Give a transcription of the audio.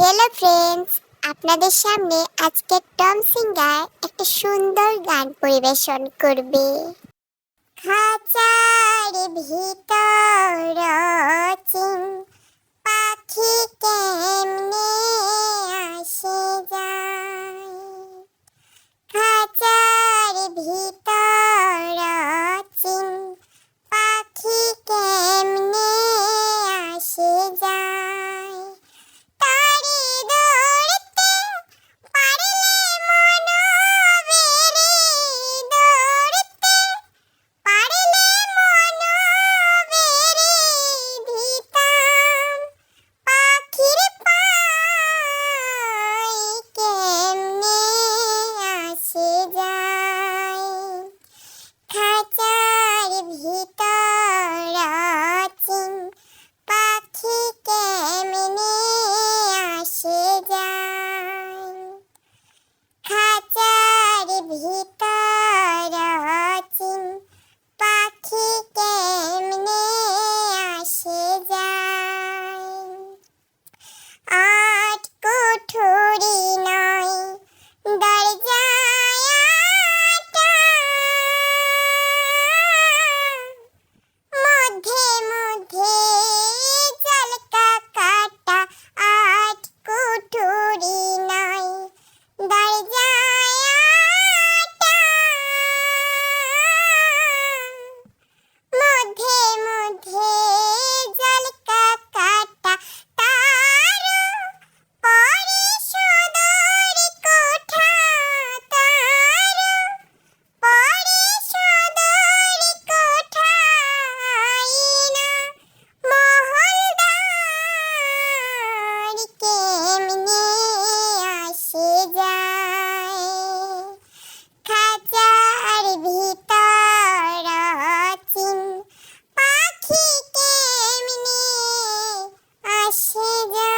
Hello friends, আপনাদের সামনে আজকে টম সিঙ্গার একটা সুন্দর গান পরিবেশন করবে। খাঁচার ভিতর চিন পাখি কেমনে আসে যায়, খাঁচার ভিতর চিন পাখি কেমনে আসে যায়, তারে ধরতে পারলে মনোবেরে, ধরতে পারলে মনোবেরে দিতাম পাখির পায় কেমনে আসে যায়, খাঁচার ভিতর চিন পাখি কেমনে আসে যায়, খাঁচার ভিতর চিন পাখি কেমনে আসে যায়। আট কুঠুরি নয় দরজায় আটা, মধ্যে মধ্যে জলকা কাটা, আট কুঠুরি নয় দরজায় আটা, মধ্যে মধ্যে জলকা কাটা, তারও পরে সুদূর কোঠা, তারও পরে সুদূর কোঠা, আয়না মহলদার কেমনে আসে যায়, খাঁচার ভিতর চিন পাখি কেমনে আসে যায়।